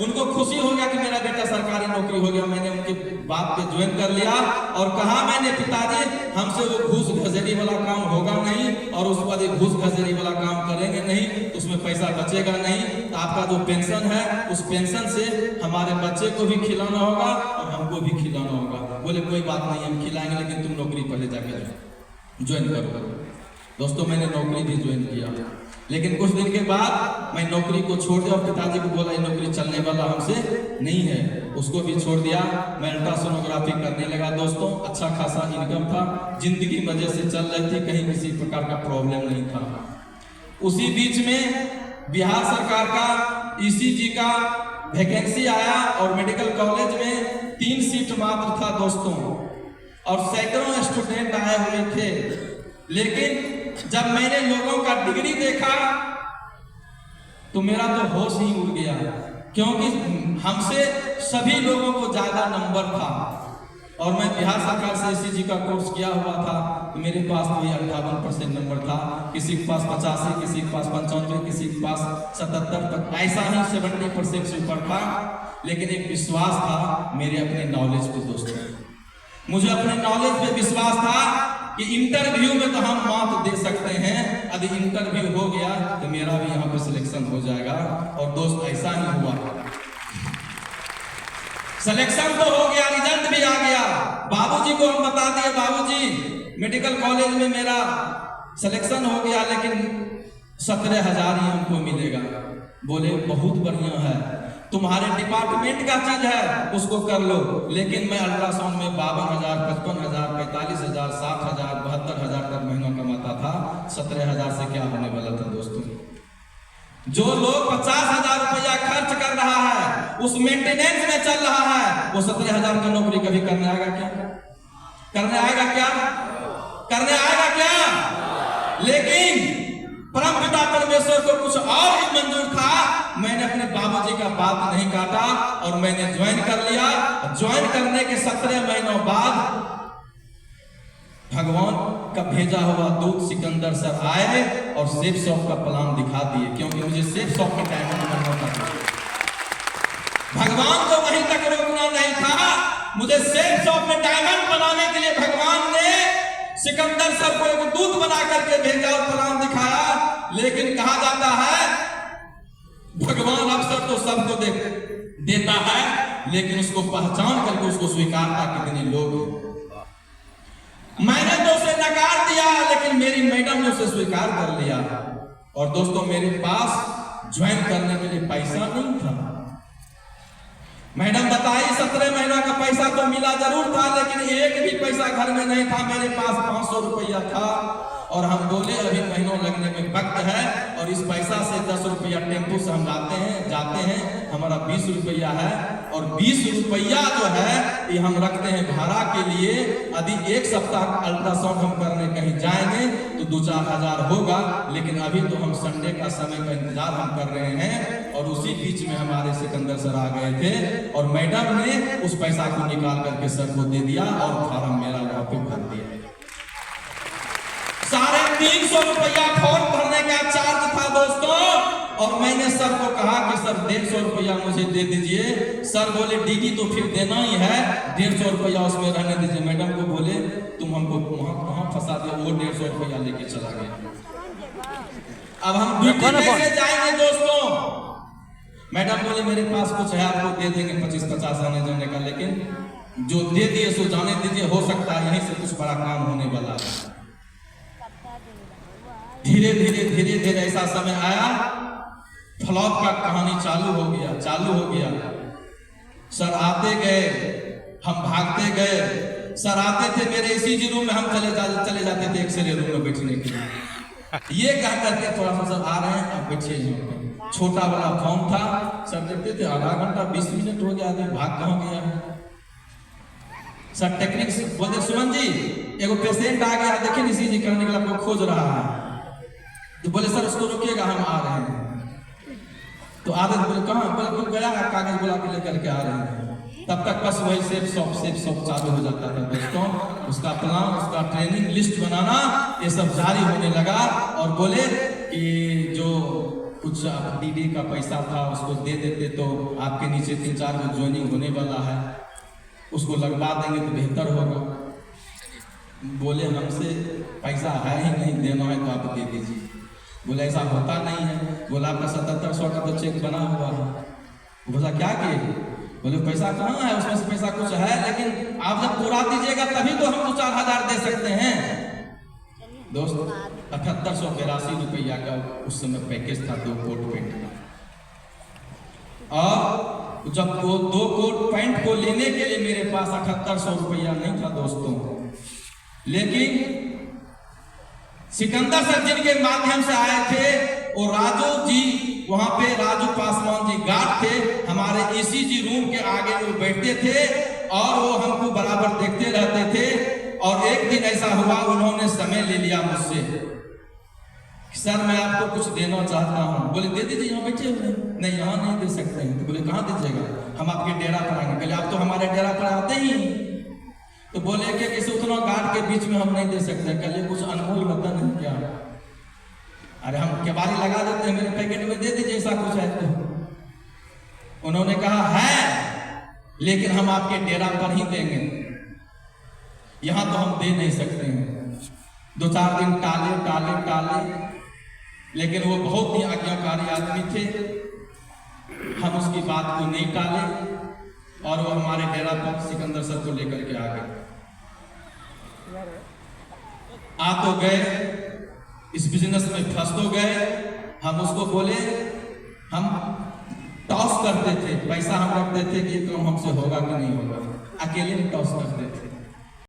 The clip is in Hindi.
उनको खुशी हो गया कि मेरा बेटा सरकारी नौकरी हो गया। मैंने उनके बात पे ज्वाइन कर लिया और कहा मैंने, पिताजी हमसे वो घूस घसेरी वाला काम होगा नहीं, और उस पर घूस घसेरी वाला काम करेंगे नहीं, उसमें पैसा बचेगा नहीं। तो आपका जो पेंशन है, उस पेंशन से हमारे बच्चे को भी खिलाना होगा और हमको भी खिलाना होगा। बोले कोई बात नहीं, हम खिलाएंगे, लेकिन तुम नौकरी पहले जाके ज्वाइन करो। दोस्तों मैंने नौकरी भी ज्वाइन किया, लेकिन कुछ दिन के बाद मैं नौकरी को छोड़ दिया और पिताजी को बोला ये नौकरी चलने वाला हमसे नहीं है, उसको भी छोड़ दिया। मैं अल्ट्रासोनोग्राफी करने लगा। दोस्तों अच्छा खासा इनकम था, जिंदगी मजे से चल रही थी, कहीं किसी प्रकार का प्रॉब्लम नहीं था। उसी बीच में बिहार सरकार का ईसीजी का वैकेंसी आया और मेडिकल कॉलेज में 3 सीट मात्र था दोस्तों, और सैकड़ों स्टूडेंट आए हुए थे। लेकिन जब मैंने लोगों का डिग्री देखा तो मेरा तो होश ही उड़ गया, क्योंकि हमसे सभी लोगों को ज्यादा नंबर था। और मैं बिहार सरकार से ईसीजी का कोर्स किया हुआ था, तो मेरे पास तो 58% नंबर था, किसी के पास 85, किसी के पास 95, किसी के पास 77 तक, ऐसा ही 70% से ऊपर था। लेकिन एक विश्वास था मेरे अपने नॉलेज पे दोस्तों, मुझे अपने नॉलेज पे विश्वास था कि इंटरव्यू में तो हम मात दे सकते हैं, यदि इंटरव्यू हो गया तो मेरा भी यहाँ पे सिलेक्शन हो जाएगा। और दोस्त ऐसा ही हुआ, सिलेक्शन तो हो गया, रिजल्ट भी आ गया। बाबूजी को हम बता दिए, बाबूजी मेडिकल कॉलेज में मेरा सिलेक्शन हो गया, लेकिन 17,000 ही हमको मिलेगा। बोले बहुत बढ़िया है, तुम्हारे डिपार्टमेंट का चीज है, उसको कर लो। लेकिन मैं अल्ट्रासाउंड में 52,000, 55,000, 45,000, 60,000, 72,000 तक महीना कमाता था। 17,000 से क्या होने वाला था दोस्तों? जो लोग 50,000 रुपया खर्च कर रहा है, उस मेंटेनेंस में चल रहा है, वो 17,000 की नौकरी कभी करने आएगा क्या? करने आएगा क्या? करने आएगा क्या? लेकिन परम पिता परमेश्वर को कुछ और ही मंजूर था। मैंने अपने बाबूजी का बात नहीं काटा और मैंने ज्वाइन कर लिया। ज्वाइन करने के 17 महीनों बाद भगवान का भेजा हुआ दूत सिकंदर सर आए और सेफ शॉप का प्लान दिखा दिए, क्योंकि मुझे सेफ शॉप में डायमंड बनना था। भगवान को वहीं तक रोकना नहीं था, मुझे सेफ शॉप में डायमंड बनाने के लिए भगवान ने सिकंदर सर को एक दूत बना करके भेजा और प्लान दिखाया। लेकिन कहा जाता है भगवान अवसर तो सबको देता है, लेकिन उसको पहचान करके उसको स्वीकारता कितने लोग। मैंने तो उसे नकार दिया, लेकिन मेरी मैडम ने उसे स्वीकार कर लिया। और दोस्तों मेरे पास ज्वाइन करने के लिए पैसा नहीं था। मैडम बताई 17 महीना का पैसा तो मिला जरूर था, लेकिन एक भी पैसा घर में नहीं था। मेरे पास 500 रुपया था और हम बोले अभी महीनों लगने में वक्त है, और इस पैसा से 10 रुपया टेम्पो से हम जाते हैं, हमारा 20 रुपया है। और 20 रुपया जो है ये हम रखते हैं भाड़ा के लिए। यदि एक सप्ताह अल्ट्रासाउंड हम करने कहीं जाएंगे तो 2-4 हजार होगा, लेकिन अभी तो हम संडे का समय का इंतजार हम कर रहे हैं। और उसी बीच में हमारे सिकंदर सर आ गए थे और मैडम ने उस पैसा को निकाल करके सर को दे दिया और फॉर्म मेरा वहां पे भर दिया। 350 रुपया फॉर्म भरने का चार्ज था दोस्तों। और मैंने सर को कहा कि सर 150 रुपया मुझे दे दीजिए। सर बोले डीडी तो फिर देना ही है, 150 रुपया उसमें रहने दीजिए। मैडम को बोले तुम हमको वहां फंसा दे, वो 150 रुपया लेके चला गया। अब हम ड्यूटी कैसे जाएंगे दोस्तों? मैडम बोले मेरे पास कुछ है, आपको दे देंगे 25-50 आने जाने का, लेकिन जो दे दिए सो जाने दीजिए, हो सकता है यहीं से कुछ बड़ा काम होने वाला है। धीरे धीरे ऐसा समय आया, फ्लॉप का कहानी चालू हो गया। सर आते गए, हम भागते गए। सर आते थे मेरे ईसीजी रूम में, हम चले जाते थे एक्सरे रूम में बैठने के लिए। ये कह करके थोड़ा सा सर आ रहे हैं, आप बैठिए। छोटा वाला फॉर्म था, सर देखते थे आधा घंटा 20 मिनट हो गया, भाग कहाँ गया है। सर टेक्निक्स बोलते सुमन जी एगो पेशेंट आ गया, देखिए ईसीजी करने के लिए आपको खोज रहा है। तो बोले सर उसको रुकिएगा, हम आ रहे हैं। तो आदत बोले कहाँ? बोले गया है, कागज बुला के लेकर के आ रहे हैं। तब तक बस वही सेफ शॉप चालू हो जाता था दोस्तों। उसका प्लान, उसका ट्रेनिंग लिस्ट बनाना, ये सब जारी होने लगा। और बोले कि जो कुछ आप डीडी का पैसा था उसको दे देते तो आपके नीचे 3-4 को ज्वाइनिंग होने वाला है, उसको लगवा देंगे तो बेहतर होगा। बोले हमसे पैसा है ही नहीं, देना है तो आप दे दीजिए। बोले ऐसा होता नहीं है। बोला आपका 7700 का तो चेक बना हुआ है। बोला क्या किए? बोले पैसा कहाँ है, उसमें से पैसा कुछ है, लेकिन आप जब पूरा दीजिएगा तभी तो हम 2-4 हजार दे सकते हैं। दोस्त 7882 रुपया का उस समय पैकेज था 2 कोट पैंट का। और जब वो 2 कोट पैंट को लेने के लिए मेरे पास 7800 रुपया नहीं था दोस्तों, लेकिन सिकंदर सर जिनके माध्यम से आए थे और राजू जी, वहां पे राजू पासवान जी गार्ड थे, हमारे ईसीजी रूम के आगे वो बैठते थे और वो हमको बराबर देखते रहते थे। और एक दिन ऐसा हुआ, उन्होंने समय ले लिया मुझसे, सर मैं आपको कुछ देना चाहता हूँ। बोले दे दीजिए, यहाँ बैठे हुए। नहीं यहाँ नहीं दे सकते हैं। तो बोले कहाँ दीजिएगा? हम आपके डेरा पर आएंगे। बोले आप तो हमारे डेरा पर आते ही। तो बोले कि किसी उतना गार्ड के बीच में हम नहीं दे सकते। कहिए कुछ अनमोल रतन है क्या? अरे हम केवाड़ी लगा देते हैं, मेरे पैकेट में दे दीजिए ऐसा कुछ है तो। उन्होंने कहा है, लेकिन हम आपके डेरा पर ही देंगे, यहां तो हम दे नहीं सकते हैं। 2-4 दिन टाले, लेकिन वो बहुत ही आज्ञाकारी आदमी थे। हम उसकी बात को नहीं टाले और वो हमारे डेरा पर सिकंदर सर को लेकर के आ गए। आ तो गए, इस बिजनेस में फंस तो गए। हम उसको बोले, हम टॉस करते थे, पैसा हम रखते थे कि ये काम हमसे होगा कि नहीं होगा, अकेले में टॉस करते थे।